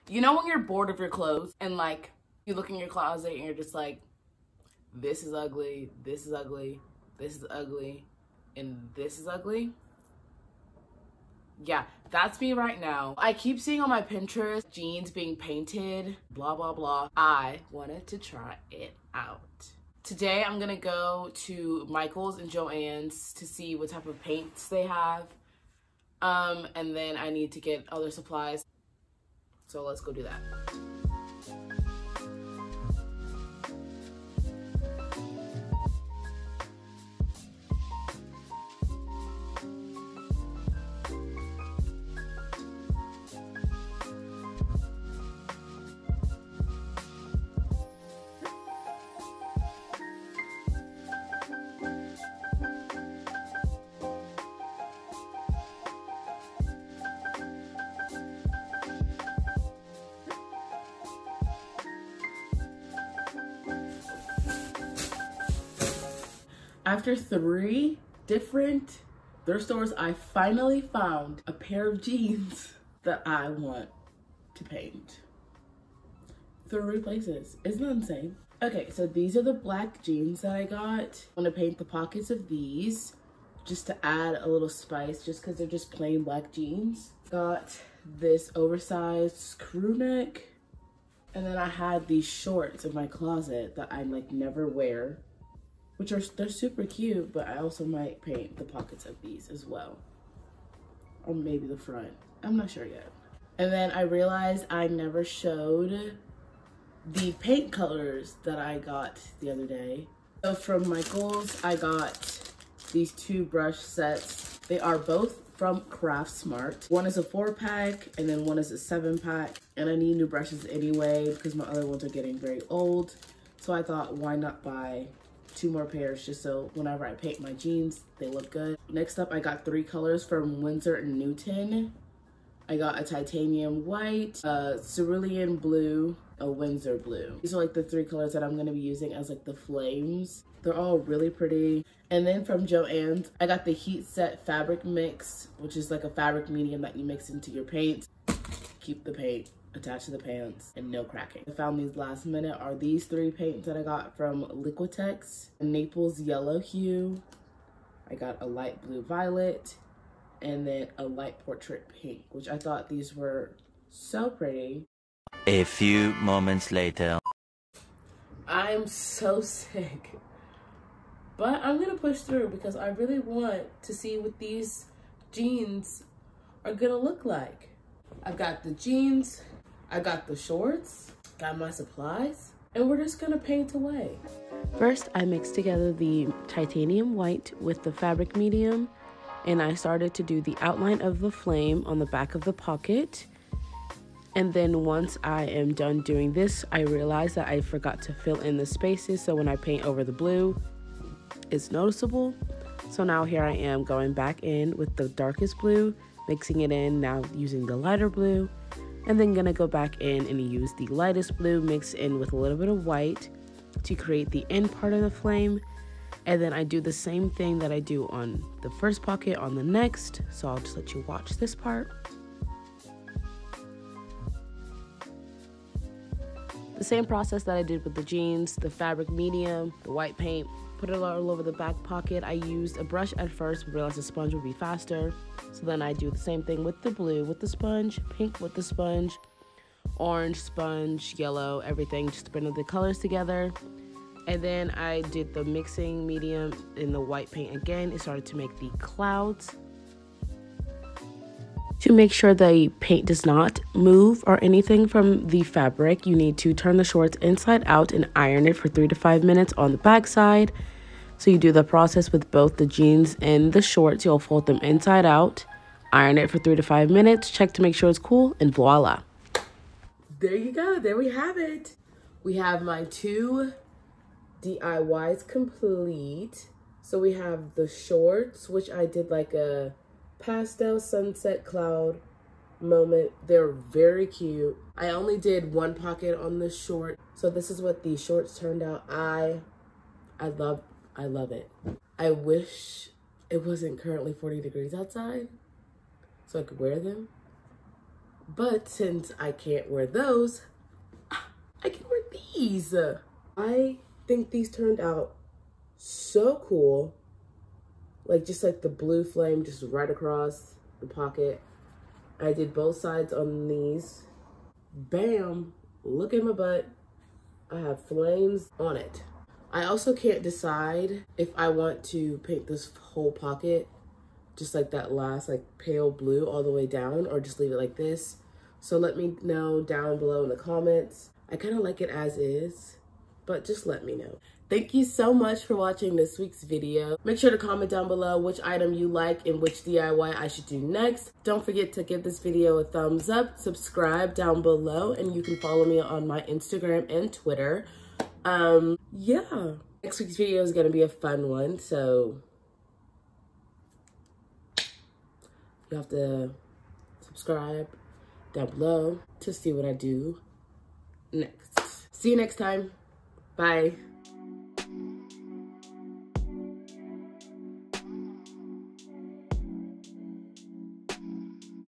You know when you're bored of your clothes and like you look in your closet and you're just like, this is ugly, this is ugly, this is ugly, and this is ugly? Yeah, that's me right now. I keep seeing on my Pinterest jeans being painted, blah, blah, blah. I wanted to try it out. Today, I'm gonna go to Michael's and Joann's to see what type of paints they have. And then I need to get other supplies. So let's go do that. After 3 different thrift stores, I finally found a pair of jeans that I want to paint. 3 places. Isn't that insane? Okay, so these are the black jeans that I got. I'm gonna paint the pockets of these just to add a little spice, just because they're just plain black jeans. Got this oversized crew neck. And then I had these shorts in my closet that I like never wear, which they're super cute, but I also might paint the pockets of these as well. Or maybe the front, I'm not sure yet. And then I realized I never showed the paint colors that I got the other day. So from Michael's, I got these 2 brush sets. They are both from Craft Smart. One is a 4-pack and then one is a 7-pack. And I need new brushes anyway because my other ones are getting very old. So I thought, why not buy 2 more pairs just so whenever I paint my jeans, they look good. Next up, I got 3 colors from Winsor & Newton. I got a titanium white, a cerulean blue, a Windsor blue. These are like the 3 colors that I'm gonna be using as like the flames. They're all really pretty. And then from Joann's, I got the Heat Set Fabric Mix, which is like a fabric medium that you mix into your paint. Keep the paint attached to the pants and no cracking. I found these last minute are these 3 paints that I got from Liquitex. A Naples yellow hue. I got a light blue violet and then a light portrait pink, which I thought these were so pretty. A few moments later. I'm so sick, but I'm gonna push through because I really want to see what these jeans are gonna look like. I've got the jeans, I got the shorts, got my supplies, and we're just gonna paint away. First, I mixed together the titanium white with the fabric medium, and I started to do the outline of the flame on the back of the pocket. And then once I am done doing this, I realized that I forgot to fill in the spaces, so when I paint over the blue, it's noticeable. So now here I am going back in with the darkest blue, mixing it in, now using the lighter blue, and then gonna go back in and use the lightest blue mixed in with a little bit of white to create the end part of the flame. And then I do the same thing that I do on the first pocket on the next, so I'll just let you watch this part. The same process that I did with the jeans, the fabric medium, the white paint, put it all over the back pocket. I used a brush at first, but realized the sponge would be faster. So then I do the same thing with the blue with the sponge, pink with the sponge, orange sponge, yellow, everything, just blended the colors together. And then I did the mixing medium in the white paint again. It started to make the clouds. To make sure the paint does not move or anything from the fabric, you need to turn the shorts inside out and iron it for 3 to 5 minutes on the back side. So you do the process with both the jeans and the shorts. You'll fold them inside out, iron it for 3 to 5 minutes, check to make sure it's cool, and voila. There you go, there we have it. We have my 2 DIYs complete. So we have the shorts, which I did like a pastel sunset cloud moment. They're very cute. I only did 1 pocket on this short, so this is what these shorts turned out. I love it. I wish it wasn't currently 40 degrees outside so I could wear them. But since I can't wear those, I can wear these. I think these turned out so cool. Like, just like the blue flame just right across the pocket. I did both sides on these. Bam, look at my butt. I have flames on it. I also can't decide if I want to paint this whole pocket just like that last like pale blue all the way down, or just leave it like this. So let me know down below in the comments. I kind of like it as is, but just let me know. Thank you so much for watching this week's video. Make sure to comment down below which item you like and which DIY I should do next. Don't forget to give this video a thumbs up, subscribe down below, and you can follow me on my Instagram and Twitter. Yeah. Next week's video is gonna be a fun one, so you have to subscribe down below to see what I do next. See you next time. Bye.